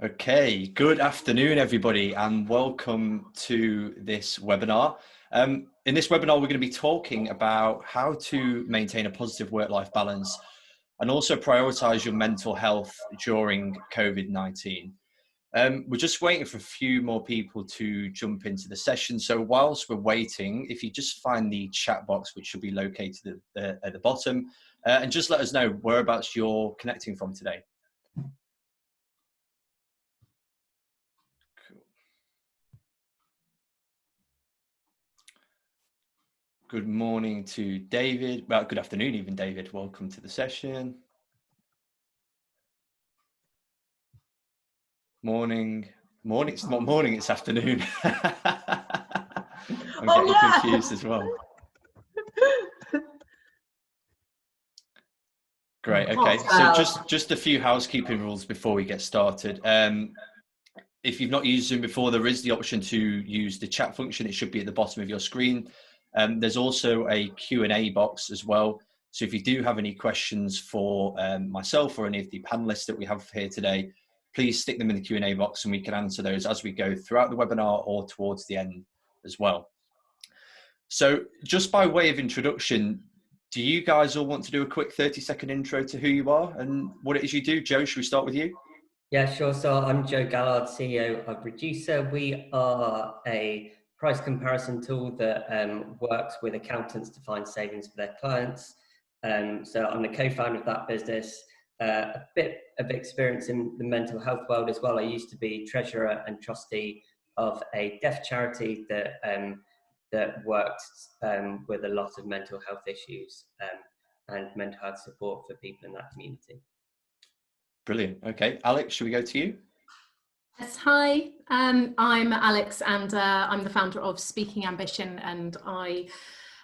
Okay, good afternoon, everybody, and welcome to this webinar. In this webinar, we're going to be talking about how to maintain a positive work-life balance and also prioritise your mental health during COVID-19. We're just waiting for a few more people to jump into the session. So whilst we're waiting, if you just find the chat box, which should be located at the bottom, and just let us know whereabouts you're connecting from today. Good morning to David. Well, good afternoon, even David. Welcome to the session. Morning. It's not morning, it's afternoon. I'm getting confused as well. Great, okay. So just a few housekeeping rules before we get started. If you've not used Zoom before, there is the option to use the chat function. It should be at the bottom of your screen. There's also a Q&A box as well. So if you do have any questions for myself or any of the panelists that we have here today, please stick them in the Q&A box and we can answer those as we go throughout the webinar or towards the end as well. So just by way of introduction, do you guys all want to do a quick 30-second intro to who you are and what it is you do? Joe, should we start with you? Yeah, sure. So I'm Joe Gallard, CEO of Reducer. We are a price comparison tool that works with accountants to find savings for their clients. So I'm the co-founder of that business. A bit of experience in the mental health world as well. I used to be treasurer and trustee of a deaf charity that worked with a lot of mental health issues and mental health support for people in that community. Brilliant. Okay, Alex, should we go to you? Yes, hi, I'm Alexandra. I'm the founder of Speaking Ambition and I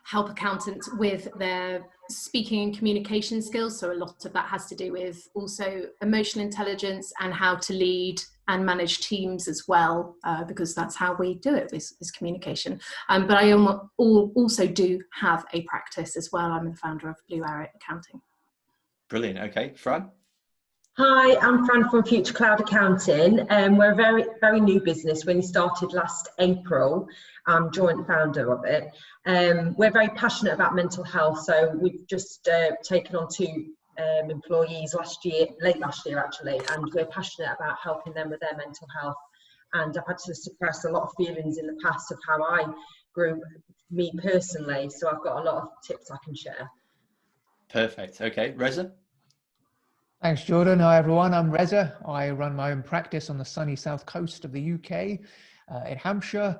help accountants with their speaking and communication skills. So a lot of that has to do with also emotional intelligence and how to lead and manage teams as well, because that's how we do it, is communication. But I also do have a practice as well. I'm the founder of Blue Arrow Accounting. Brilliant. Okay, Fran? Hi, I'm Fran from Future Cloud Accounting. We're a very new business. We only started last April. I'm joint founder of it. We're very passionate about mental health, so we've just taken on 2 employees late last year actually, and we're passionate about helping them with their mental health. And I've had to suppress a lot of feelings in the past of how I grew, me personally, so I've got a lot of tips I can share. Perfect. Okay, Reza? Thanks, Jordan. Hi, everyone. I'm Reza. I run my own practice on the sunny south coast of the UK in Hampshire.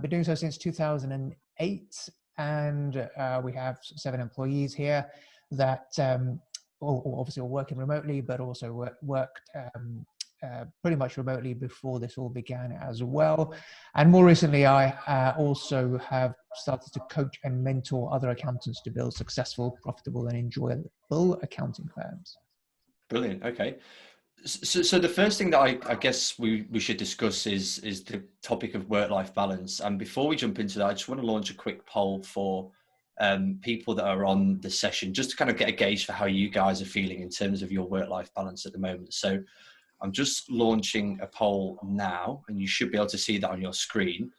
Been doing so since 2008, and we have 7 employees here that obviously are working remotely, but also worked pretty much remotely before this all began as well. And more recently, I also have started to coach and mentor other accountants to build successful, profitable, and enjoyable accounting firms. Brilliant. Okay. So the first thing that I guess we should discuss is the topic of work-life balance. And before we jump into that, I just want to launch a quick poll for people that are on the session, just to kind of get a gauge for how you guys are feeling in terms of your work-life balance at the moment. So I'm just launching a poll now, and you should be able to see that on your screen.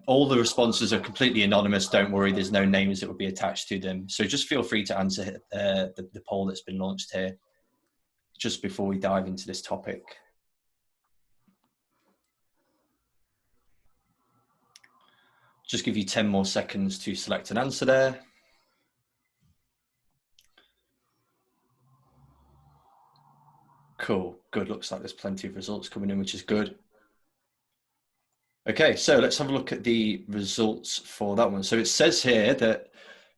All the responses are completely anonymous. Don't worry, there's no names that will be attached to them. So just feel free to answer the poll that's been launched here just before we dive into this topic. Just give you 10 more seconds to select an answer there. Cool, good. Looks like there's plenty of results coming in, which is good. Okay, so let's have a look at the results for that one. So it says here that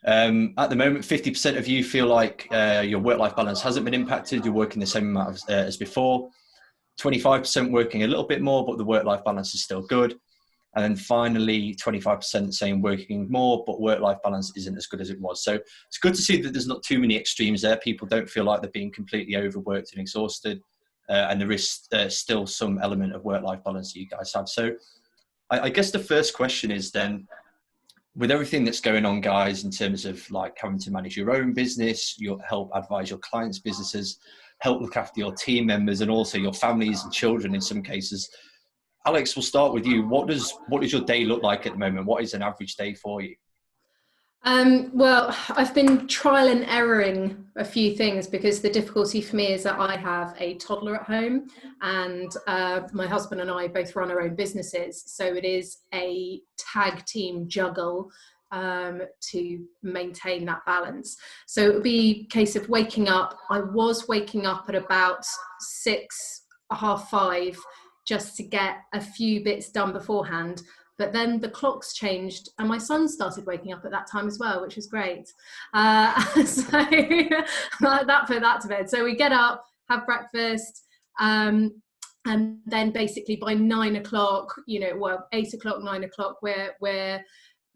at the moment, 50% of you feel like your work-life balance hasn't been impacted. You're working the same amount as before. 25% working a little bit more, but the work-life balance is still good. And then finally, 25% saying working more, but work-life balance isn't as good as it was. So it's good to see that there's not too many extremes there. People don't feel like they're being completely overworked and exhausted. And there is still some element of work-life balance that you guys have. So I guess the first question is then, with everything that's going on, guys, in terms of like having to manage your own business, help advise your clients' businesses, help look after your team members and also your families and children in some cases. Alex, we'll start with you. What does your day look like at the moment? What is an average day for you? Well, I've been trial and erroring a few things, because the difficulty for me is that I have a toddler at home, and my husband and I both run our own businesses. So it is a tag team juggle to maintain that balance. So it would be a case of waking up. I was waking up at about 6, 5:30, just to get a few bits done beforehand. But then the clocks changed and my son started waking up at that time as well, which was great. So that put that to bed. So we get up, have breakfast, and then basically by 9 o'clock, 8 o'clock, 9 o'clock, we're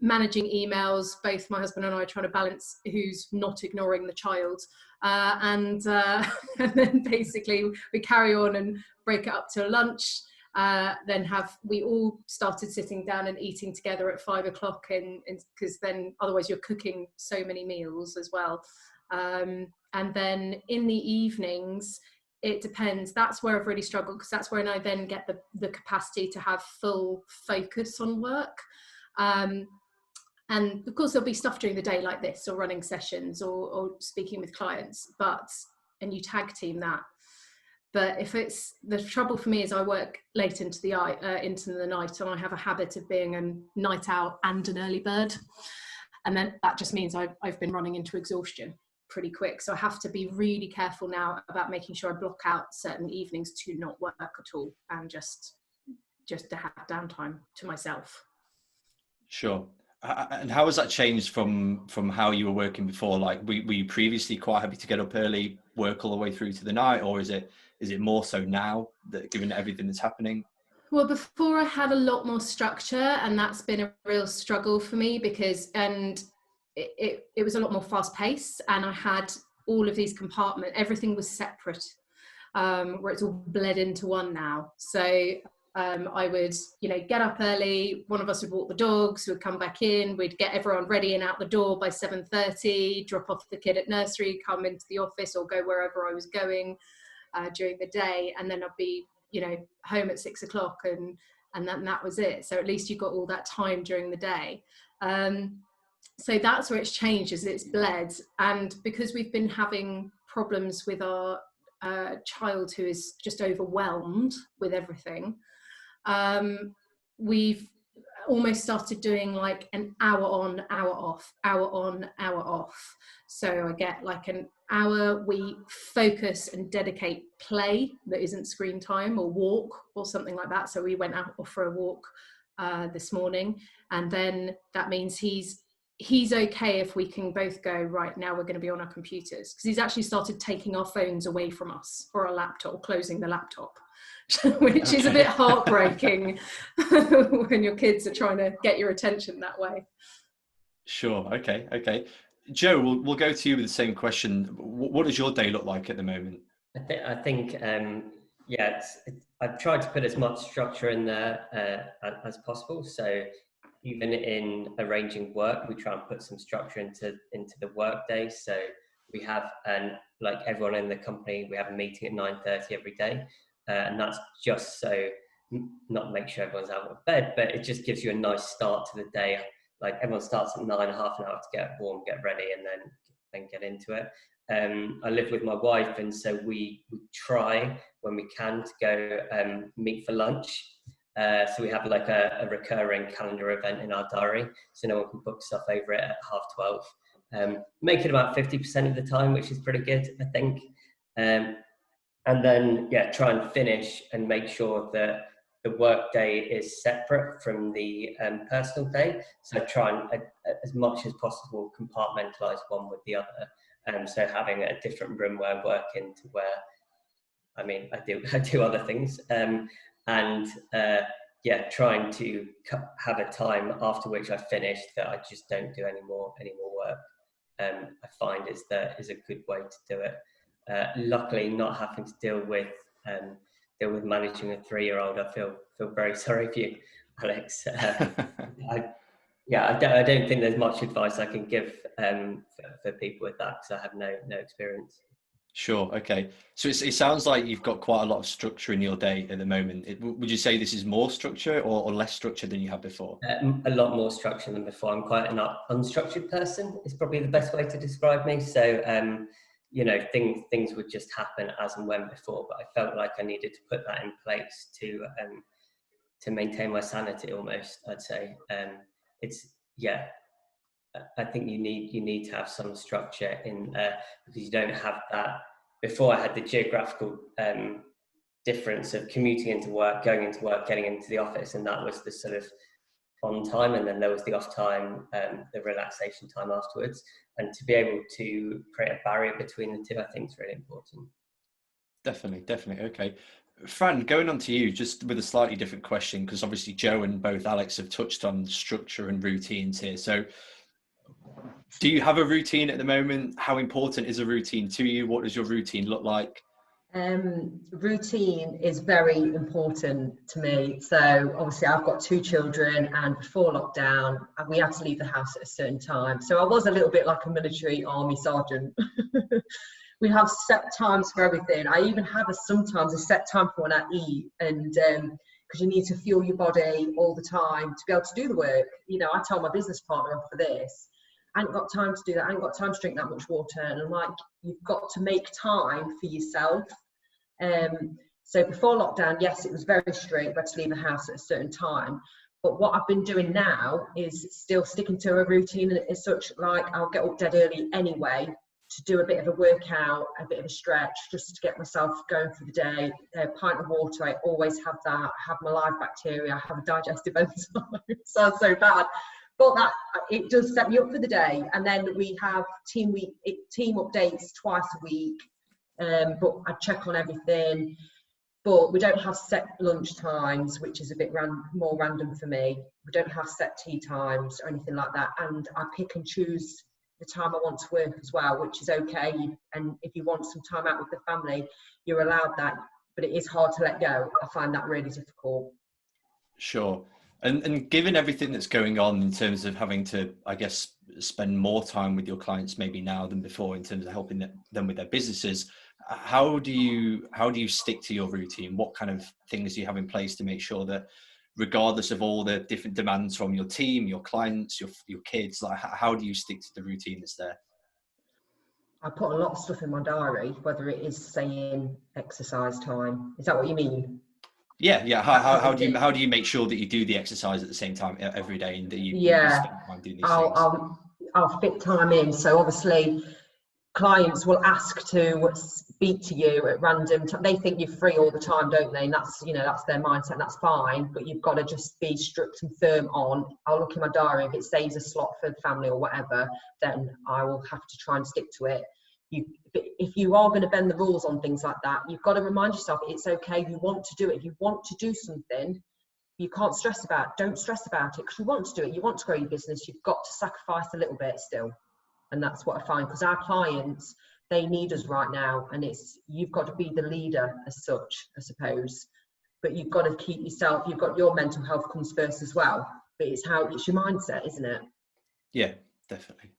managing emails. Both my husband and I are trying to balance who's not ignoring the child. And then basically we carry on and break it up till lunch. Then we all started sitting down and eating together at 5 o'clock, and because then otherwise you're cooking so many meals as well. And then in the evenings, it depends. That's where I've really struggled, because that's when I then get the capacity to have full focus on work. And of course there'll be stuff during the day like this, or running sessions, or speaking with clients, and you tag team that. But if it's, the trouble for me is I work late into the night, and I have a habit of being a night owl and an early bird. And then that just means I've been running into exhaustion pretty quick. So I have to be really careful now about making sure I block out certain evenings to not work at all, and just to have downtime to myself. Sure. And how has that changed from how you were working before? Like, were you previously quite happy to get up early, work all the way through to the night, or is it more so now, that given everything that's happening? Well, before I had a lot more structure, and that's been a real struggle for me, because it was a lot more fast paced, and I had all of these compartments, everything was separate, where it's all bled into one now. So I would, get up early, one of us would walk the dogs, we'd come back in, we'd get everyone ready and out the door by 7:30, drop off the kid at nursery, come into the office or go wherever I was going during the day, and then I'd be, home at 6 o'clock, and then that was it. So at least you got all that time during the day. So that's where it's changed, is it's bled. And because we've been having problems with our child who is just overwhelmed with everything, we've almost started doing like an hour on, hour off, hour on, hour off. So I get like an hour, we focus and dedicate play that isn't screen time, or walk or something like that. So we went out for a walk this morning, and then that means he's okay if we can both go, right, now we're going to be on our computers, because he's actually started taking our phones away from us, or our laptop, closing the laptop, which is a bit heartbreaking when your kids are trying to get your attention that way. Sure. Okay. Joe, we'll go to you with the same question. What does your day look like at the moment? I think I've tried to put as much structure in there as possible. So even in arranging work, we try and put some structure into the work day. So we have, like everyone in the company, we have a meeting at 9:30 every day. And that's just so, not make sure everyone's out of bed, but it just gives you a nice start to the day. Like everyone starts at 9, half an hour to get warm, get ready, and then get into it. I live with my wife, and so we try when we can to go meet for lunch. So we have like a recurring calendar event in our diary, so no one can book stuff over it at 12:30. Make it about 50% of the time, which is pretty good, I think. And then, try and finish and make sure that the work day is separate from the personal day. So try and, as much as possible, compartmentalize one with the other. So having a different room where I work in to where, I do other things. Trying to have a time after which I finish that I just don't do any more work. I find is a good way to do it. Luckily, not having to deal with managing a 3-year-old, I feel very sorry for you, Alex. I don't think there's much advice I can give for people with that, because I have no experience. Sure. Okay. So it sounds like you've got quite a lot of structure in your day at the moment. Would you say this is more structure or less structure than you had before? A lot more structure than before. I'm quite an unstructured person, is probably the best way to describe me. So, you know, things would just happen as and when before, but I felt like I needed to put that in place to maintain my sanity almost, I'd say. Yeah, I think you need to have some structure in there, because you don't have that. Before, I had the geographical difference of commuting into work, going into work, getting into the office, and that was the sort of on time, and then there was the off time, the relaxation time afterwards. And to be able to create a barrier between the two, I think is really important. Definitely. Okay. Fran, going on to you, just with a slightly different question, because obviously Joe and both Alex have touched on structure and routines here. So do you have a routine at the moment? How important is a routine to you? What does your routine look like? Routine is very important to me. So obviously I've got 2 children, and before lockdown we had to leave the house at a certain time. So I was a little bit like a military army sergeant. We have set times for everything. I even have sometimes a set time for when I eat, and because you need to fuel your body all the time to be able to do the work. You know, I tell my business partner off for this, I ain't got time to do that. I ain't got time to drink that much water. And I'm like, you've got to make time for yourself. So before lockdown, yes, it was very strict. We had to leave the house at a certain time. But what I've been doing now is still sticking to a routine as such. Like, I'll get up dead early anyway to do a bit of a workout, a bit of a stretch, just to get myself going for the day. A pint of water, I always have that. I have my live bacteria, I have a digestive enzyme. It sounds so bad, but that it does set me up for the day. And then we have team updates twice a week, but I check on everything. But we don't have set lunch times, which is a bit more random for me. We don't have set tea times or anything like that. And I pick and choose the time I want to work as well, which is okay. And if you want some time out with the family, you're allowed that. But it is hard to let go. I find that really difficult. Sure. And given everything that's going on in terms of having to, I guess, spend more time with your clients maybe now than before in terms of helping them with their businesses, how do you stick to your routine? What kind of things do you have in place to make sure that, regardless of all the different demands from your team, your clients, your kids, like how do you stick to the routine that's there? I put a lot of stuff in my diary, whether it is saying exercise time. Is that what you mean? Yeah. How do you make sure that you do the exercise at the same time every day, and that you spend time doing these things? I'll fit time in. So obviously clients will ask to speak to you at random. They think you're free all the time, don't they? And that's, you know, that's their mindset, and that's fine. But you've got to just be strict and firm on. I'll look in my diary. If it saves a slot for the family or whatever, then I will have to try and stick to it. If you are going to bend the rules on things like that, you've got to remind yourself it's okay. You want to do it. If you want to do something, you can't stress about it. Don't stress about it, because you want to do it. You want to grow your business. You've got to sacrifice a little bit still. And that's what I find, because our clients, they need us right now. And you've got to be the leader as such, I suppose. But you've got to keep yourself, you've got your mental health comes first as well. But it's your mindset, isn't it? Yeah.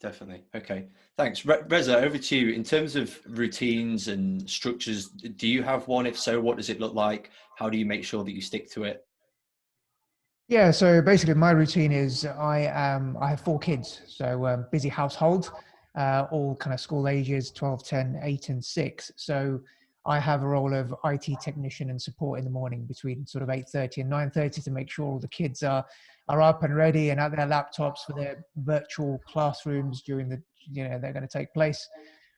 Definitely. Okay, thanks. Reza, over to you. In terms of routines and structures, do you have one? If so, what does it look like? How do you make sure that you stick to it? Yeah, so basically my routine is I have 4 kids, so busy household, all kind of school ages, 12, 10, 8 and 6. So I have a role of IT technician and support in the morning between sort of 8:30 and 9:30 to make sure all the kids are up and ready and at their laptops for their virtual classrooms during they're going to take place.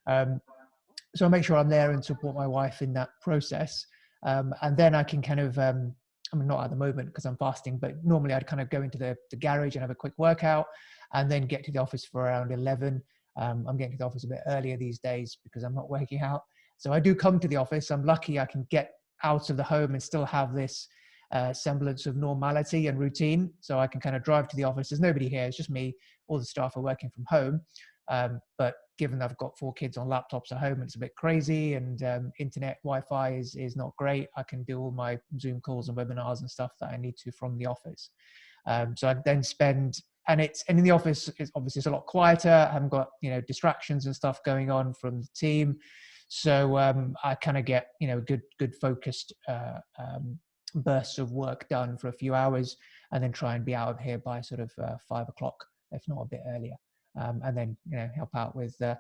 So I make sure I'm there and support my wife in that process. And then I can kind of, I mean, not at the moment because I'm fasting, but normally I'd kind of go into the garage and have a quick workout and then get to the office for around 11. I'm getting to the office a bit earlier these days because I'm not working out. So I do come to the office. I'm lucky I can get out of the home and still have this semblance of normality and routine. So I can kind of drive to the office. There's nobody here. It's just me. All the staff are working from home. But given that I've got 4 kids on laptops at home, it's a bit crazy, and internet Wi-Fi is not great. I can do all my Zoom calls and webinars and stuff that I need to from the office. So I then spend, and in the office, it's obviously a lot quieter. I haven't got, distractions and stuff going on from the team. So I kind of get, good focused bursts of work done for a few hours, and then try and be out of here by sort of 5 o'clock, if not a bit earlier. And then, help out with the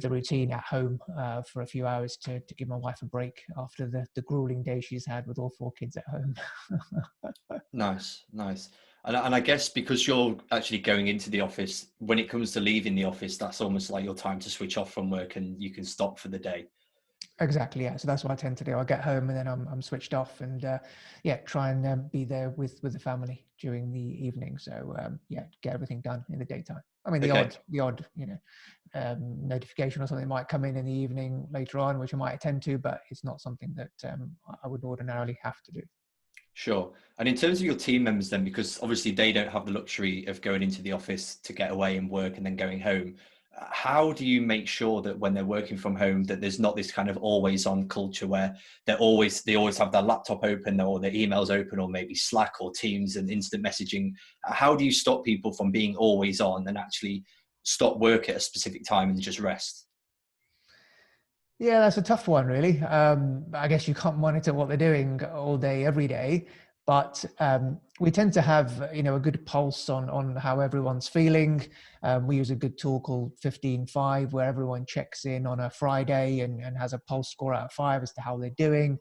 routine at home for a few hours to give my wife a break after the grueling day she's had with all 4 kids at home. Nice. And I guess because you're actually going into the office, when it comes to leaving the office, that's almost like your time to switch off from work and you can stop for the day. Exactly, yeah. So that's what I tend to do. I get home and then I'm switched off, and try and be there with the family during the evening. So get everything done in the daytime. I mean, the odd notification or something might come in the evening later on, which I might attend to, but it's not something that I would ordinarily have to do. Sure. And in terms of your team members then, because obviously they don't have the luxury of going into the office to get away and work and then going home, how do you make sure that when they're working from home that there's not this kind of always on culture where they always have their laptop open or their emails open, or maybe Slack or Teams and instant messaging? How do you stop people from being always on and actually stop work at a specific time and just rest? Yeah, that's a tough one, really. I guess you can't monitor what they're doing all day, every day, but we tend to have, a good pulse on how everyone's feeling. We use a good tool called 15-5, where everyone checks in on a Friday and has a pulse score out of 5 as to how they're doing.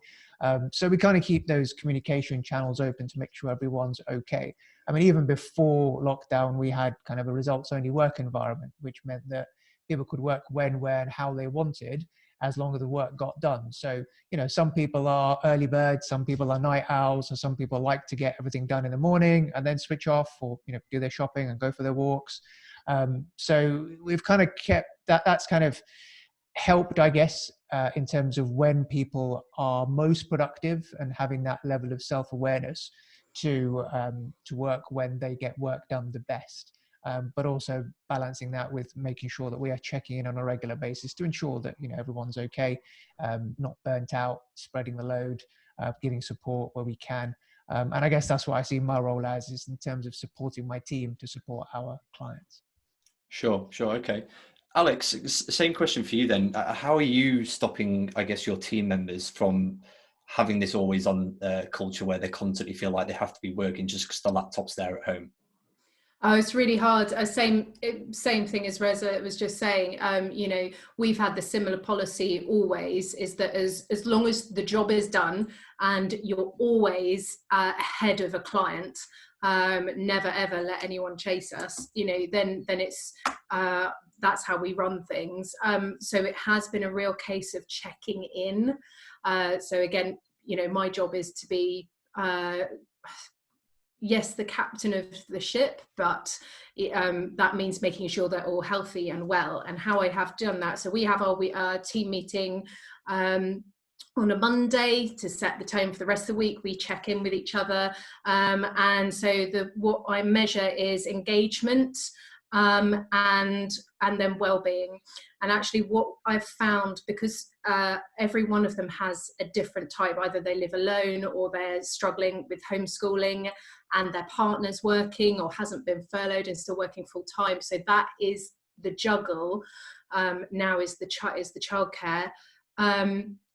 So we kind of keep those communication channels open to make sure everyone's okay. I mean, even before lockdown, we had kind of a results-only work environment, which meant that people could work when, where, and how they wanted, as long as the work got done. So, some people are early birds, some people are night owls, and some people like to get everything done in the morning and then switch off, or, do their shopping and go for their walks. So we've kind of kept that's kind of helped, I guess, in terms of when people are most productive and having that level of self-awareness to work when they get work done the best. But also balancing that with making sure that we are checking in on a regular basis to ensure that everyone's okay, not burnt out, spreading the load, giving support where we can. And I guess that's what I see my role as, is in terms of supporting my team to support our clients. Sure. Okay. Alex, same question for you then. How are you stopping, I guess, your team members from having this always on culture where they constantly feel like they have to be working just because the laptop's there at home? Oh, it's really hard. Same thing as Reza was just saying. We've had the similar policy always, is that as long as the job is done and you're always ahead of a client, never ever let anyone chase us. Then it's that's how we run things. So it has been a real case of checking in. So again, my job is to be yes, the captain of the ship, but that means making sure they're all healthy and well. And how I have done that, so we have our team meeting on a Monday to set the tone for the rest of the week. We check in with each other, and so what I measure is engagement and then well-being. And actually what I've found, because every one of them has a different type, either they live alone or they're struggling with homeschooling and their partner's working or hasn't been furloughed and still working full time. So that is the juggle now, is the childcare.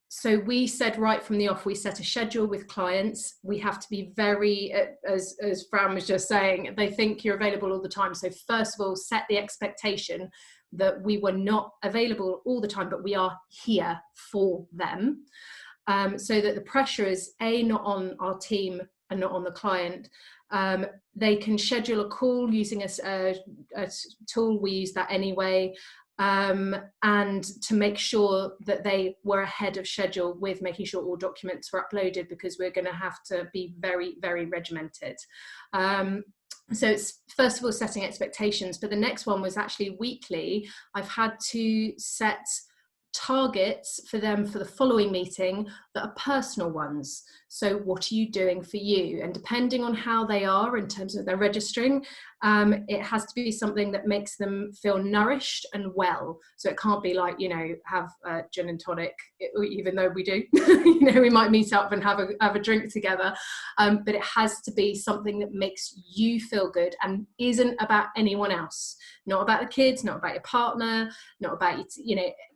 So we said right from the off, we set a schedule with clients. We have to be very, as Fran was just saying, they think you're available all the time. So first of all, set the expectation that we were not available all the time, but we are here for them. So that the pressure is not on our team and not on the client. They can schedule a call using a tool. We use that anyway. And to make sure that they were ahead of schedule with making sure all documents were uploaded, because we're going to have to be very, very regimented. So it's first of all setting expectations, but the next one was actually weekly. I've had to set targets for them for the following meeting that are personal ones. So what are you doing for you? And depending on how they are in terms of their registering, it has to be something that makes them feel nourished and well. So it can't be like, have a gin and tonic, even though we do, we might meet up and have a drink together. But it has to be something that makes you feel good and isn't about anyone else, not about the kids, not about your partner, not about,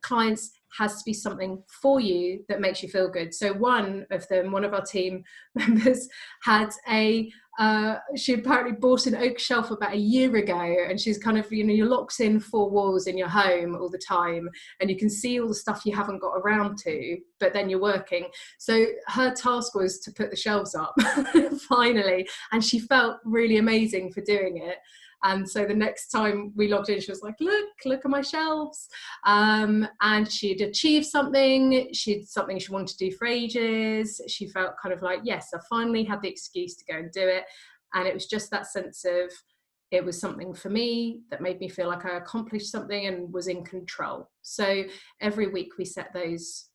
clients. has to be something for you that makes you feel good. So one of our team members had she apparently bought an oak shelf about a year ago, and she's kind of, you're locked in 4 walls in your home all the time, and you can see all the stuff you haven't got around to, but then you're working. So her task was to put the shelves up finally, and she felt really amazing for doing it. And so the next time we logged in, she was like, look at my shelves. And she'd achieved something. Something she wanted to do for ages. She felt kind of like, yes, I finally had the excuse to go and do it. And it was just that sense of, it was something for me that made me feel like I accomplished something and was in control. So every week we set those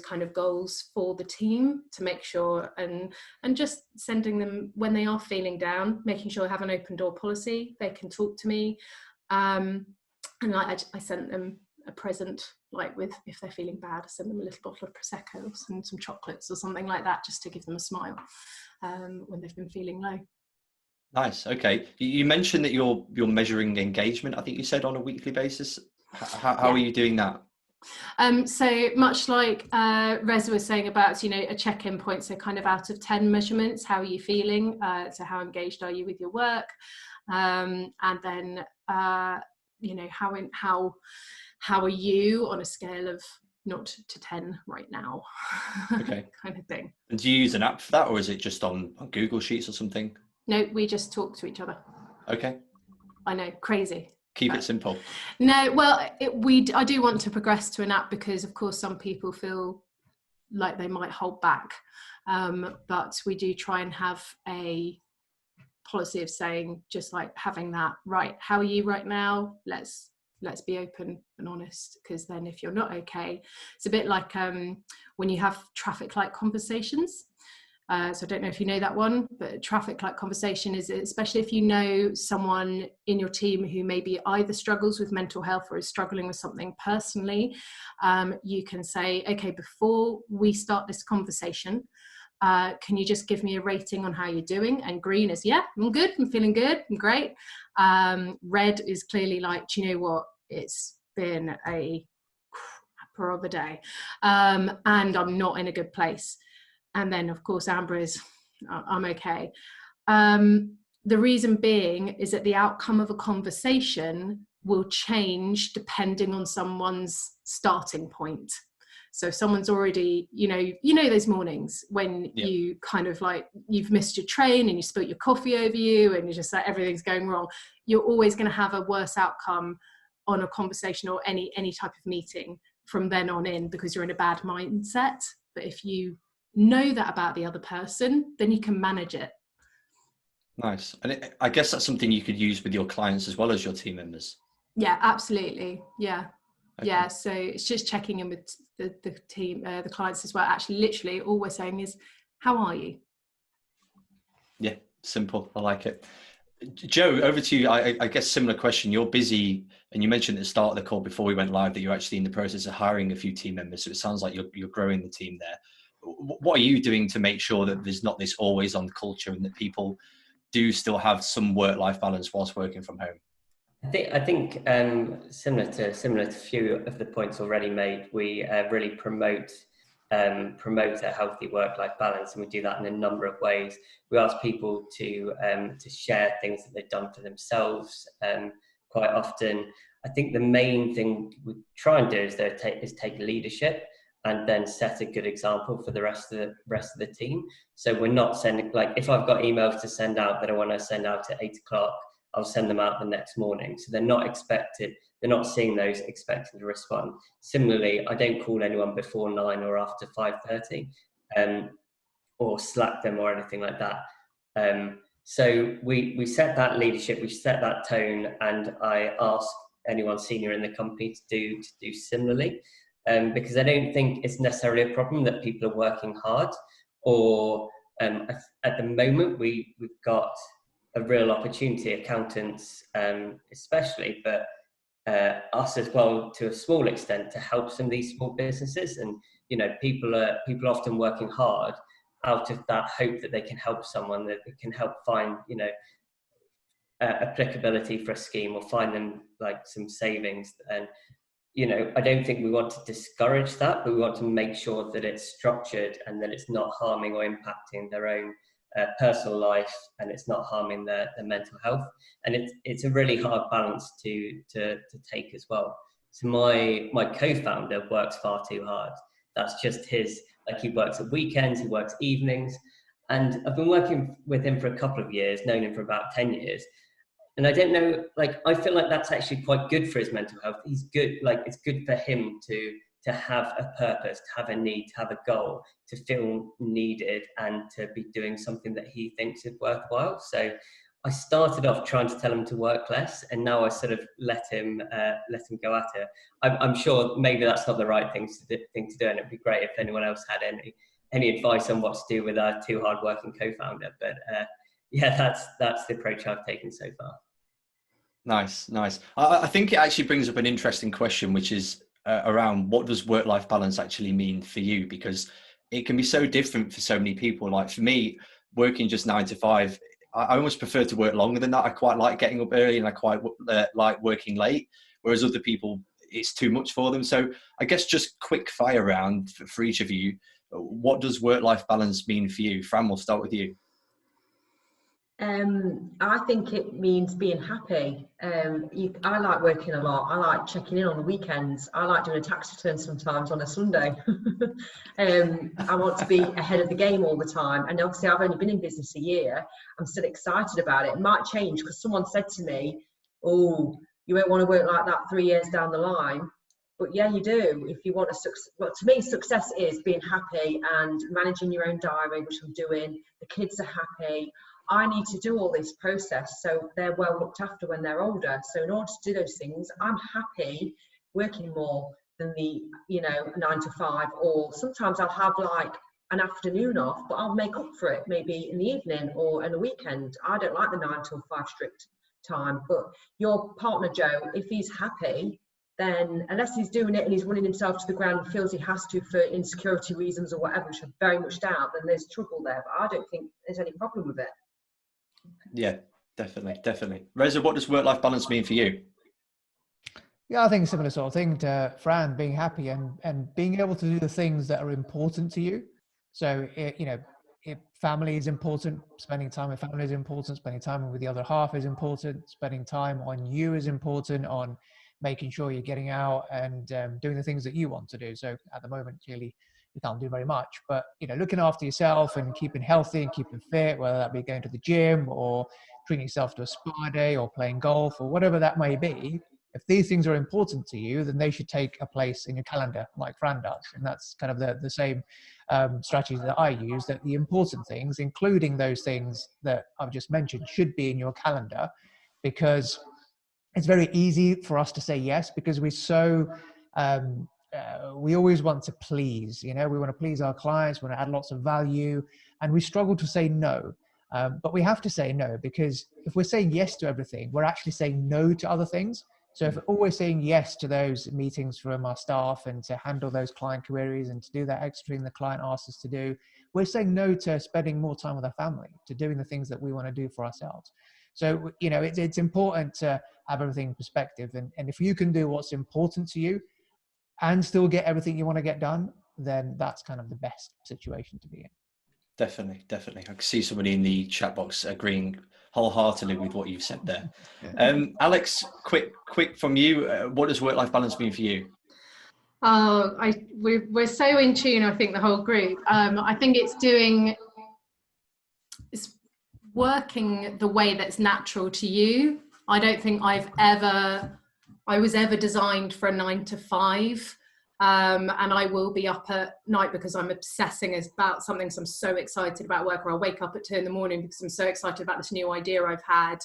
kind of goals for the team to make sure, and just sending them when they are feeling down, making sure I have an open door policy, they can talk to me, and like I sent them a present, like if they're feeling bad, I send them a little bottle of Prosecco or some chocolates or something like that, just to give them a smile when they've been feeling low. Nice. Okay, you mentioned that you're measuring engagement, I think you said, on a weekly basis. How are you doing that? So much like Reza was saying about, a check-in point, so kind of out of 10 measurements, how are you feeling? So how engaged are you with your work? And then, how are you on a scale of 0 to 10 right now? Okay. Kind of thing. And do you use an app for that, or is it just on Google Sheets or something? No, we just talk to each other. Okay. I know, crazy. Keep it simple. No, well, I do want to progress to an app, because of course some people feel like they might hold back, but we do try and have a policy of saying, just like having that, right, how are you right now, let's be open and honest, because then if you're not okay, it's a bit like when you have traffic light conversations. So I don't know if you know that one, but traffic light conversation is, especially if you know someone in your team who maybe either struggles with mental health or is struggling with something personally, you can say, okay, before we start this conversation, can you just give me a rating on how you're doing? And green is, yeah, I'm good, I'm feeling good, I'm great. Red is clearly like, do you know what, it's been a crapper of a day, and I'm not in a good place. And then, of course, amber is, I'm okay. The reason being is that the outcome of a conversation will change depending on someone's starting point. So if someone's already, those mornings when you kind of like, you've missed your train and you spilt your coffee over you and you're just like, everything's going wrong. You're always going to have a worse outcome on a conversation or any type of meeting from then on in, because you're in a bad mindset. But if you know that about the other person, then you can manage it. Nice. And I guess that's something you could use with your clients as well as your team members. Yeah, absolutely. Yeah. Okay. Yeah. So it's just checking in with the team, the clients as well. Actually, literally all we're saying is, how are you? Yeah. Simple. I like it. Joe, over to you. I guess similar question. You're busy, and you mentioned at the start of the call before we went live that you're actually in the process of hiring a few team members. So it sounds like you're growing the team there. What are you doing to make sure that there's not this always on culture and that people do still have some work-life balance whilst working from home? I think similar to a few of the points already made, we really promote a healthy work-life balance, and we do that in a number of ways. We ask people to share things that they've done for themselves. Quite often, I think the main thing we try and do is take leadership and then set a good example for the rest of the team. So we're not sending, like, if I've got emails to send out that I want to send out at 8 o'clock, I'll send them out the next morning. So they're not seeing those expected to respond. Similarly, I don't call anyone before 9 or after 5:30, or Slack them or anything like that. So we set that leadership, we set that tone, and I ask anyone senior in the company to do similarly. Because I don't think it's necessarily a problem that people are working hard, or at the moment we've got a real opportunity, accountants especially, but us as well to a small extent, to help some of these small businesses. And people are often working hard out of that hope that they can help someone, that they can help find applicability for a scheme, or find them like some savings. And you know, I don't think we want to discourage that, but we want to make sure that it's structured and that it's not harming or impacting their own personal life, and it's not harming their mental health. And it's a really hard balance to take as well. So my co-founder works far too hard. That's just his, like, he works at weekends, he works evenings. And I've been working with him for a couple of years, known him for about 10 years. And I don't know, like, I feel like that's actually quite good for his mental health. He's good, like, it's good for him to have a purpose, to have a need, to have a goal, to feel needed, and to be doing something that he thinks is worthwhile. So I started off trying to tell him to work less, and now I sort of let him go at it. I'm sure maybe that's not the right thing to do, and it'd be great if anyone else had any advice on what to do with our too hard-working co-founder. But yeah, that's the approach I've taken so far. Nice. I think it actually brings up an interesting question, which is around what does work-life balance actually mean for you? Because it can be so different for so many people. Like for me, working just 9 to 5, I almost prefer to work longer than that. I quite like getting up early, and I quite like working late, whereas other people, it's too much for them. So I guess just quick fire round for each of you. What does work-life balance mean for you? Fran, we'll start with you. I think it means being happy. I like working a lot. I like checking in on the weekends. I like doing a tax return sometimes on a Sunday. I want to be ahead of the game all the time. And obviously I've only been in business a year. I'm still excited about it. It might change because someone said to me, oh, you won't want to work like that 3 years down the line. But yeah, you do. If you want to success, well, to me, success is being happy and managing your own diary, which I'm doing. The kids are happy. I need to do all this process so they're well looked after when they're older. So in order to do those things, I'm happy working more than the 9 to 5, or sometimes I'll have like an afternoon off, but I'll make up for it maybe in the evening or in a weekend. I don't like the 9 till 5 strict time. But your partner Joe, if he's happy, then unless he's doing it and he's running himself to the ground and feels he has to for insecurity reasons or whatever, which I very much doubt, then there's trouble there. But I don't think there's any problem with it. Yeah, definitely. Reza, what does work-life balance mean for you? Yeah, I think a similar sort of thing to Fran, being happy and being able to do the things that are important to you. So, if family is important, spending time with family is important, spending time with the other half is important, spending time on you is important, on making sure you're getting out and doing the things that you want to do. So at the moment, clearly, you can't do very much, but looking after yourself and keeping healthy and keeping fit, whether that be going to the gym or treating yourself to a spa day or playing golf or whatever that may be, if these things are important to you, then they should take a place in your calendar like Fran does. And that's kind of the same strategy that I use, that the important things, including those things that I've just mentioned, should be in your calendar, because it's very easy for us to say yes, because we're so we always want to please, we want to please our clients, we want to add lots of value, and we struggle to say no. But we have to say no, because if we're saying yes to everything, we're actually saying no to other things. So if we're always saying yes to those meetings from our staff and to handle those client queries and to do that extra thing the client asks us to do, we're saying no to spending more time with our family, to doing the things that we want to do for ourselves. So, it's important to have everything in perspective. And if you can do what's important to you and still get everything you want to get done, then that's kind of the best situation to be in. Definitely. I can see somebody in the chat box agreeing wholeheartedly with what you've said there. Alex, quick from you. What does work-life balance mean for you? We're so in tune, I think, the whole group. I think it's working the way that's natural to you. I don't think I was ever designed for a 9 to 5. And I will be up at night because I'm obsessing about something. So I'm so excited about work, or I'll wake up at 2 a.m. because I'm so excited about this new idea I've had.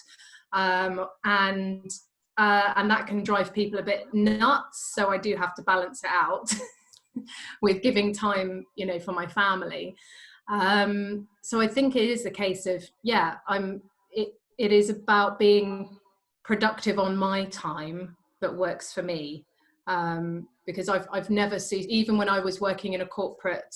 And that can drive people a bit nuts. So I do have to balance it out with giving time, for my family. So I think it is a case of, it is about being productive on my time that works for me. Because I've never seen, even when I was working in a corporate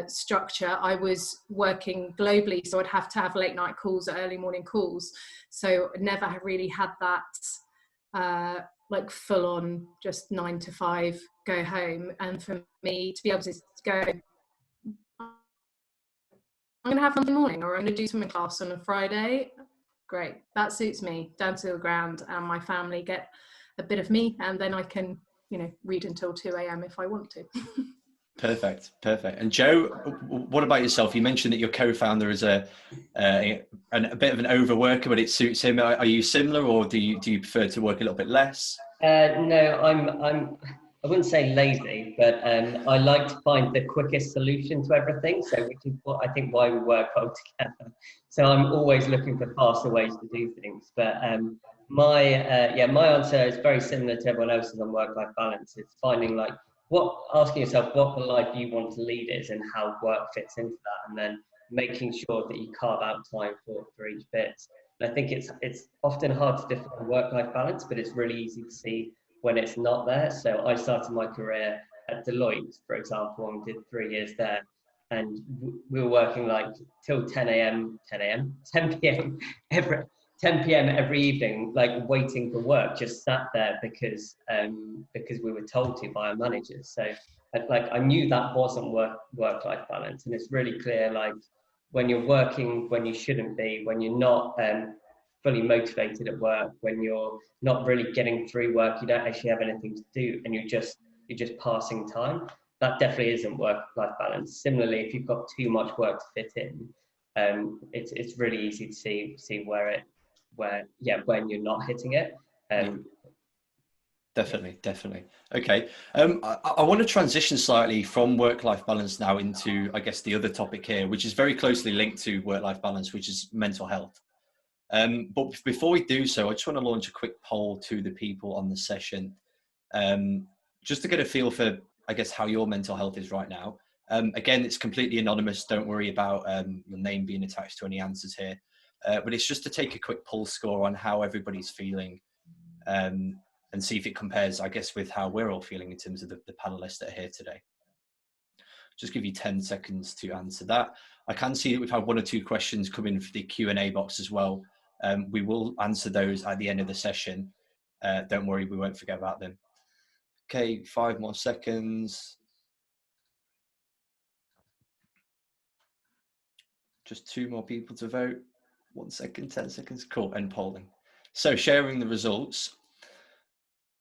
structure, I was working globally, so I'd have to have late night calls or early morning calls. So I never really had that like full on just 9 to 5, go home. And for me to be able to go, I'm going to have fun in the morning, or I'm going to do something class on a Friday, great, that suits me down to the ground, and my family get a bit of me, and then I can, you know, read until 2 a.m. if I want to. Perfect. And Joe, what about yourself? You mentioned that your co-founder is a bit of an overworker, but it suits him. Are you similar, or do you prefer to work a little bit less? No, I wouldn't say lazy, but I like to find the quickest solution to everything. So, which is what I think why we work well together. So I'm always looking for faster ways to do things. But my answer is very similar to everyone else's on work-life balance. It's finding asking yourself what the life you want to lead is and how work fits into that, and then making sure that you carve out time for each bit. And I think it's often hard to define work-life balance, but it's really easy to see when it's not there. So I started my career at Deloitte, for example, and did 3 years there. And we were working like till 10 p.m. every evening, like waiting for work, just sat there because we were told to by our managers. So like I knew that wasn't work-life balance. And it's really clear, like when you're working when you shouldn't be, when you're not fully motivated at work, when you're not really getting through work, you don't actually have anything to do, and you're just passing time. That definitely isn't work-life balance. Similarly, if you've got too much work to fit in, it's really easy to see when you're not hitting it. Definitely. Okay. I want to transition slightly from work-life balance now into, I guess, the other topic here, which is very closely linked to work-life balance, which is mental health. But before we do so, I just want to launch a quick poll to the people on the session, just to get a feel for, I guess, how your mental health is right now. Again, it's completely anonymous. Don't worry about your name being attached to any answers here. But it's just to take a quick pulse score on how everybody's feeling, and see if it compares, I guess, with how we're all feeling in terms of the panelists that are here today. Just give you 10 seconds to answer that. I can see that we've had 1 or 2 questions come in for the Q&A box as well. We will answer those at the end of the session. Don't worry, we won't forget about them. Okay, 5 more seconds. Just 2 more people to vote. 1 second, 10 seconds. Cool, end polling. So sharing the results.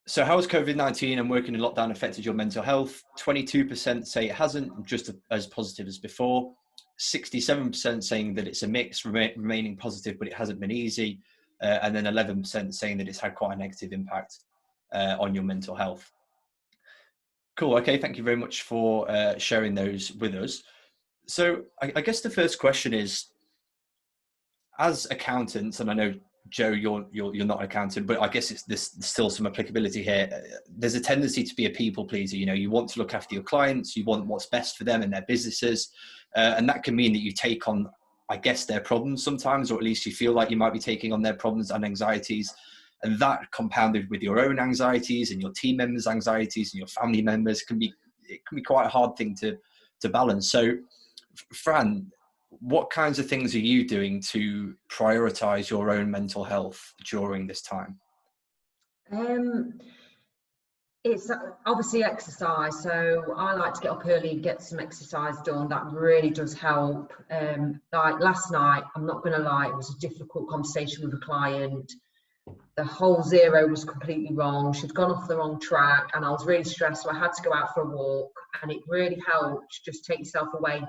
So how has COVID-19 and working in lockdown affected your mental health? 22% say it hasn't, just as positive as before. 67% saying that it's a mix, remaining positive, but it hasn't been easy. And then 11% saying that it's had quite a negative impact on your mental health. Cool. Okay. Thank you very much for sharing those with us. So I guess the first question is, as accountants, and I know, Joe, you're not an accountant, but I guess there's still some applicability here. There's a tendency to be a people pleaser. You know, you want to look after your clients, you want what's best for them and their businesses, and that can mean that you take on, I guess, their problems sometimes, or at least you feel like you might be taking on their problems and anxieties, and that compounded with your own anxieties and your team members' anxieties and your family members can be quite a hard thing to balance. So, Fran, what kinds of things are you doing to prioritize your own mental health during this time? It's obviously exercise. So I like to get up early and get some exercise done. That really does help. Like last night, I'm not going to lie, it was a difficult conversation with a client. The whole 0 was completely wrong. She'd gone off the wrong track and I was really stressed. So I had to go out for a walk, and it really helped. Just take yourself away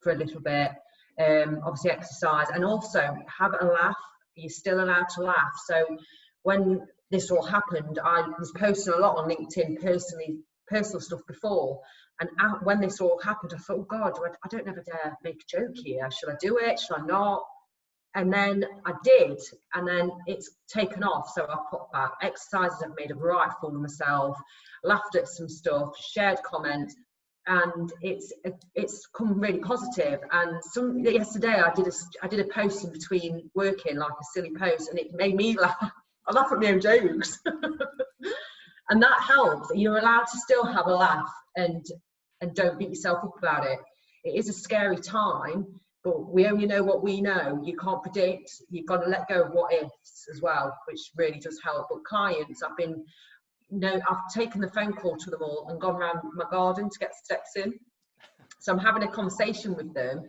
for a little bit. Obviously exercise, and also have a laugh. You're still allowed to laugh. So when this all happened, I was posting a lot on LinkedIn, personal stuff before, and when this all happened, I thought, oh God, I don't ever dare make a joke here. Should I do it? Should I not? And then I did, and then it's taken off. So I put back exercises. I've made a right fool of myself, laughed at some stuff, shared comments, and it's come really positive. And yesterday I did a post in between working, like a silly post, and it made me laugh. I laugh at my own jokes. And that helps. You're allowed to still have a laugh and don't beat yourself up about it. It is a scary time, but we only know what we know. You can't predict. You've got to let go of what ifs as well, which really does help. But clients, I've been I've taken the phone call to them all and gone around my garden to get steps in. So I'm having a conversation with them,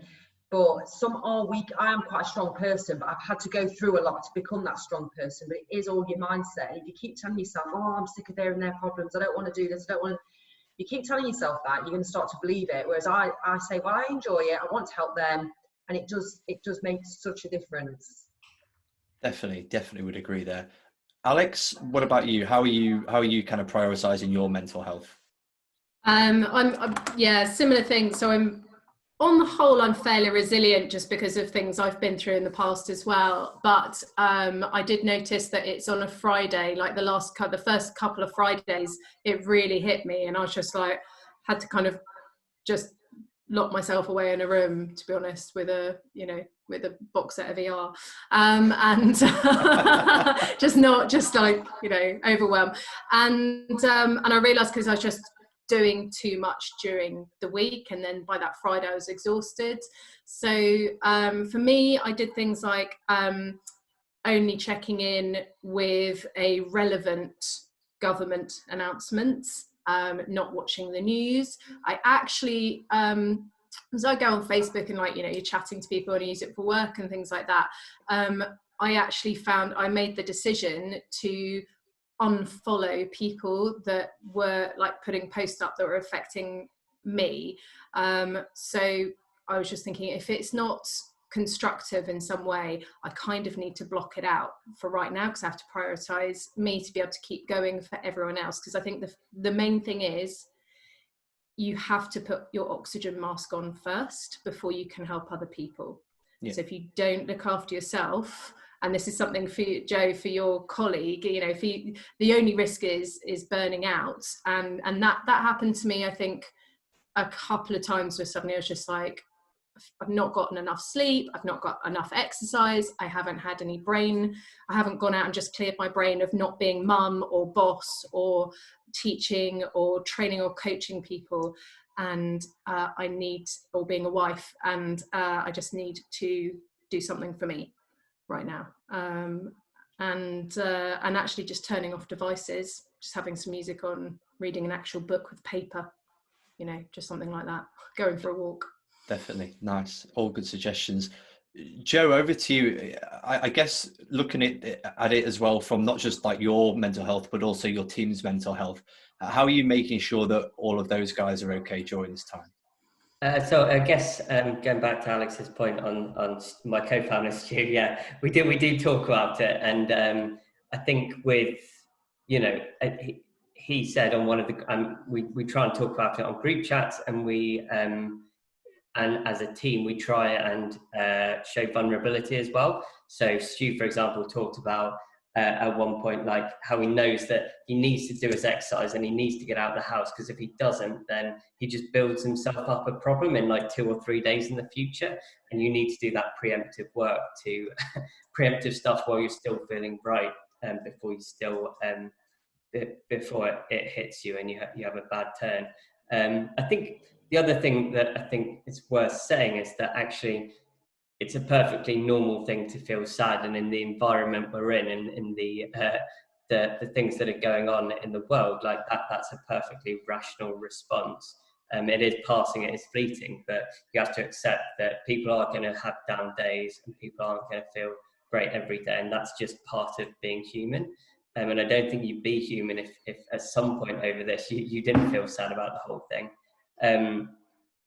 but some are weak. I am quite a strong person, but I've had to go through a lot to become that strong person. But it is all your mindset. If you keep telling yourself, oh, I'm sick of hearing their problems, I don't want to do this, I don't want to, you keep telling yourself that, you're going to start to believe it. Whereas I say, well, I enjoy it, I want to help them, and it does make such a difference. Definitely would agree there. Alex, what about you? How are you kind of prioritizing your mental health? I'm similar thing. So on the whole, I'm fairly resilient just because of things I've been through in the past as well. But I did notice that it's on a Friday, like the first couple of Fridays, it really hit me, and I was just like, had to kind of just lock myself away in a room, to be honest, with a box set of VR, and just overwhelmed. And I realised, because I was just doing too much during the week, and then by that Friday I was exhausted. So for me, I did things like only checking in with a relevant government announcements, not watching the news. I actually as I go on Facebook and you're chatting to people and use it for work and things like that, I actually found I made the decision to unfollow people that were putting posts up that were affecting me. So I was just thinking, if it's not constructive in some way, I kind of need to block it out for right now, because I have to prioritize me to be able to keep going for everyone else. Because I think the main thing is, you have to put your oxygen mask on first before you can help other people. Yeah. So if you don't look after yourself, and this is something for you, Joe, for your colleague, the only risk is burning out. And that happened to me, I think, a couple of times, where suddenly I was just like, I've not gotten enough sleep, I've not got enough exercise, I haven't had any I haven't gone out and just cleared my brain of not being mum or boss or teaching or training or coaching people, and or being a wife, and I just need to do something for me right now, and actually just turning off devices, just having some music on, reading an actual book with paper, just something like that, going for a walk. Definitely. Nice. All good suggestions. Joe, over to you. I guess looking at it as well from not just your mental health, but also your team's mental health. How are you making sure that all of those guys are okay during this time? So I guess going back to Alex's point on my co-founder Stu, yeah, we do talk about it, and I think with he said on one of the we try and talk about it on group chats, and we and as a team we try and show vulnerability as well. So Stu, for example, talked about at one point how he knows that he needs to do his exercise and he needs to get out of the house, because if he doesn't, then he just builds himself up a problem in 2 or 3 days in the future. And you need to do that preemptive work, to preemptive stuff while you're still feeling bright, before you still before it hits you and you have a bad turn. I think the other thing that I think is worth saying is that actually it's a perfectly normal thing to feel sad, and in the environment we're in the things that are going on in the world, that's a perfectly rational response. It is passing, it is fleeting, but you have to accept that people are going to have down days and people aren't going to feel great every day, and that's just part of being human. And I don't think you'd be human if at some point over this you didn't feel sad about the whole thing.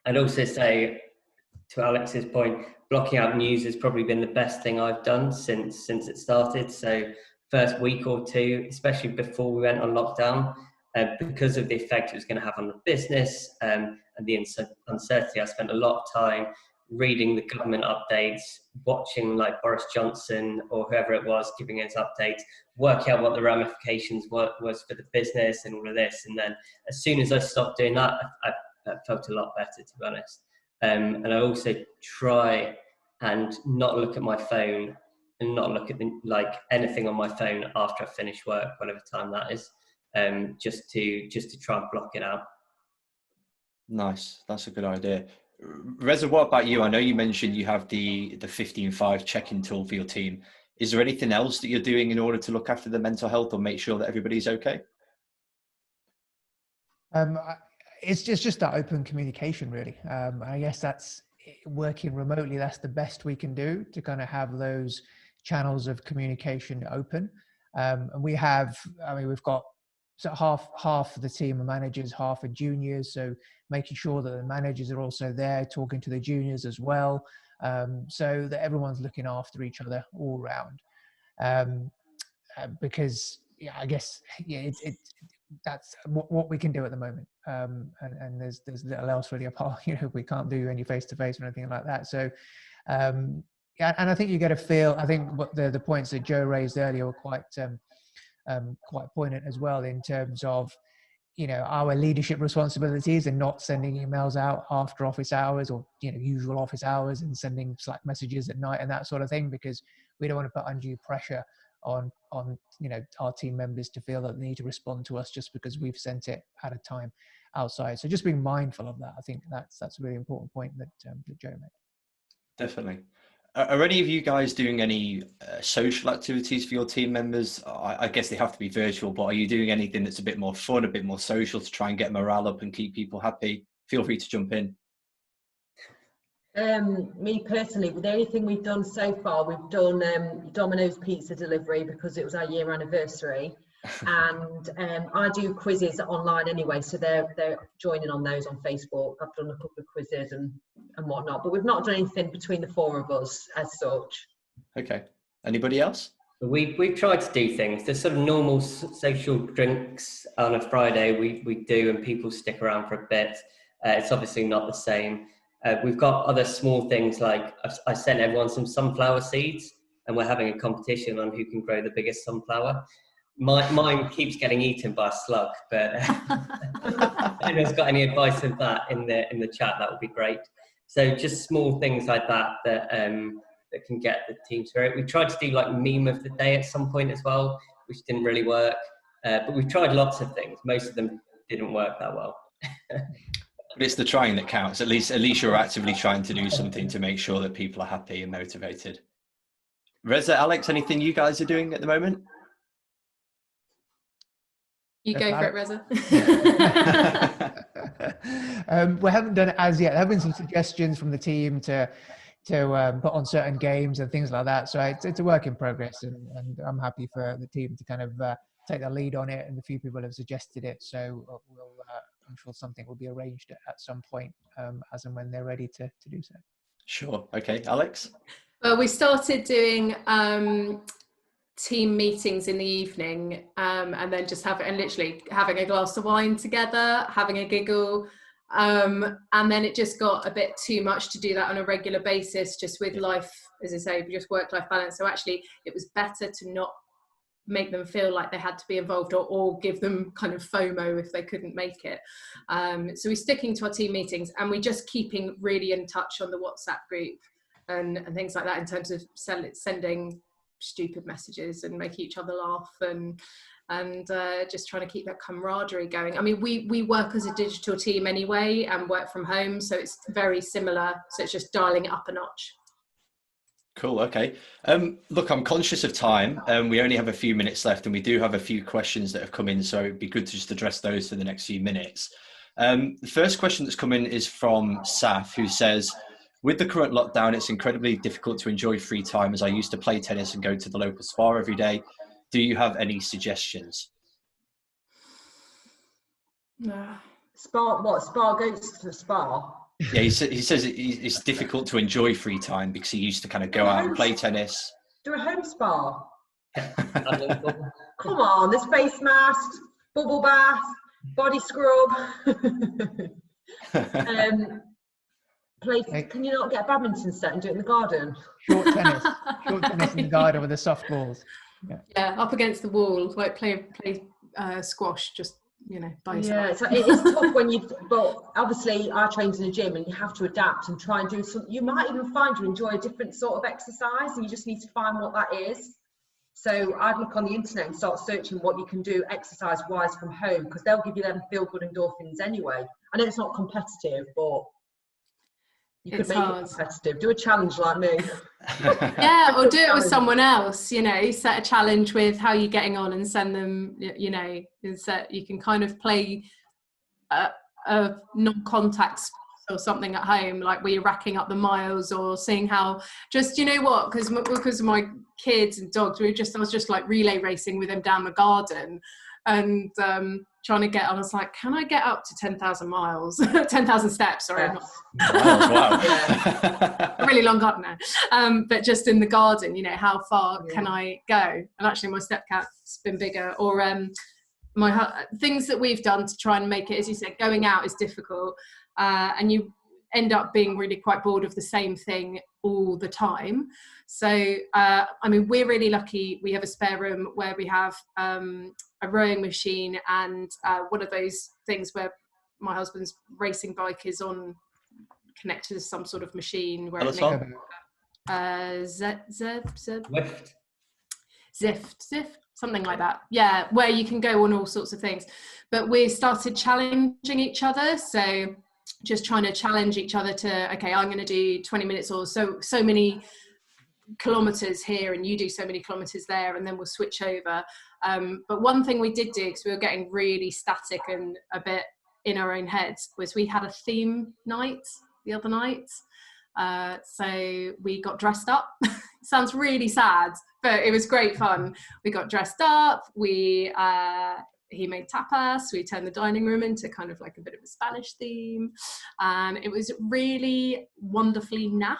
I'd also say, to Alex's point, blocking out news has probably been the best thing I've done since it started. So first week or two, especially before we went on lockdown, because of the effect it was going to have on the business and the uncertainty, I spent a lot of time reading the government updates, watching Boris Johnson or whoever it was giving his updates, working out what the ramifications was for the business and all of this. And then as soon as I stopped doing that, I felt a lot better, to be honest. And I also try and not look at my phone and not look at anything on my phone after I finish work, whatever time that is, just to try and block it out. Nice, that's a good idea. Reza, what about you? I know you mentioned you have the 15-5 check-in tool for your team. Is there anything else that you're doing in order to look after the mental health or make sure that everybody's okay? It's just that open communication, really. I guess that's working remotely. That's the best we can do to kind of have those channels of communication open. And we have, I mean, we've got half of the team are managers, half are juniors. So making sure that the managers are also there talking to the juniors as well, so that everyone's looking after each other all round. Because I guess that's what we can do at the moment, and there's little else really apart. We can't do any face-to-face or anything like that. So and I think you get a feel. I think what the points that Joe raised earlier were quite poignant as well, in terms of our leadership responsibilities and not sending emails out after office hours or usual office hours, and sending Slack messages at night and that sort of thing, because we don't want to put undue pressure on our team members to feel that they need to respond to us just because we've sent it at a time outside. So just being mindful of that. I think that's a really important point that Joe made. Definitely. Are any of you guys doing any social activities for your team members? I guess they have to be virtual, but are you doing anything that's a bit more fun, a bit more social, to try and get morale up and keep people happy? Feel free to jump in. Me personally, the only thing we've done so far, we've done Domino's pizza delivery because it was our year anniversary, and I do quizzes online anyway, so they're joining on those on Facebook. I've done a couple of quizzes and whatnot, but we've not done anything between the four of us as such. Okay. Anybody else? We've tried to do things. There's sort of normal social drinks on a Friday we do, and people stick around for a bit. It's obviously not the same. We've got other small things, like I sent everyone some sunflower seeds, and we're having a competition on who can grow the biggest sunflower. Mine keeps getting eaten by a slug, but if anyone's got any advice of that in the chat, that would be great. So just small things like that can get the team spirit. We tried to do like meme of the day at some point as well, which didn't really work. But we've tried lots of things. Most of them didn't work that well. But it's the trying that counts. At least you're actively trying to do something to make sure that people are happy and motivated. Reza, Alex, anything you guys are doing at the moment? You go for it, Reza. We haven't done it as yet. There have been some suggestions from the team to put on certain games and things like that. So it's a work in progress, and I'm happy for the team to kind of take the lead on it. And a few people have suggested it, so I'm sure something will be arranged at some point, as and when they're ready to do so. Sure. Okay, Alex. Well, we started doing team meetings in the evening, and then just literally having a glass of wine together, having a giggle, and then it just got a bit too much to do that on a regular basis, just with life, as I say, just work-life balance. So actually it was better to not make them feel like they had to be involved, or give them kind of FOMO if they couldn't make it. So we're sticking to our team meetings, and we're just keeping really in touch on the WhatsApp group and things like that, in terms of sending stupid messages and making each other laugh, and just trying to keep that camaraderie going. I mean, we work as a digital team anyway and work from home, so it's very similar. So it's just dialing it up a notch. Cool. Okay. Look, I'm conscious of time. We only have a few minutes left, and we do have a few questions that have come in, so it'd be good to just address those for the next few minutes. The first question that's come in is from Saf, who says, with the current lockdown, it's incredibly difficult to enjoy free time, as I used to play tennis and go to the local spa every day. Do you have any suggestions? No. Spa? What? Spa goes to the spa? Yeah, he says it's difficult to enjoy free time because he used to kind of go out and play tennis. Do a home spa. Come on, there's face masks, bubble bath, body scrub. Can you not get a badminton set and do it in the garden? Short tennis in the garden with the softballs. Yeah, up against the wall, like play squash, just by yourself. Yeah, it's tough when but obviously I trained in a gym, and you have to adapt and try and do something. You might even find you enjoy a different sort of exercise, and you just need to find what that is. So I'd look on the internet and start searching what you can do exercise wise from home, because they'll give you them feel good endorphins anyway. I know it's not competitive, but you could make it competitive. Do a challenge like me. Yeah, or do it with someone else. Set a challenge with how you're getting on, and send them. And set, you can kind of play a non-contact or something at home, like we're racking up the miles, or seeing how, just, you know what, because of my kids and dogs, I was just like relay racing with them down the garden, and trying to get, I was like, can I get up to 10,000 miles 10,000 steps, sorry. Miles, wow. A really long garden now, but just in the garden, you know, how far can I go? And actually my step count's been bigger. Or things that we've done to try and make it, as you said, going out is difficult, and you end up being really quite bored of the same thing all the time. So I mean, we're really lucky. We have a spare room where we have a rowing machine, and one of those things where my husband's racing bike is on, connected to some sort of machine where it makes Zift, something like that. Yeah, where you can go on all sorts of things. But we started challenging each other. So just trying to challenge each other to, okay, I'm going to do 20 minutes or so many kilometers here, and you do so many kilometers there, and then we'll switch over. But one thing we did do, because we were getting really static and a bit in our own heads, was we had a theme night the other night. So we got dressed up. Sounds really sad, but it was great fun. We got dressed up. He made tapas. We turned the dining room into kind of like a bit of a Spanish theme, and it was really wonderfully naff,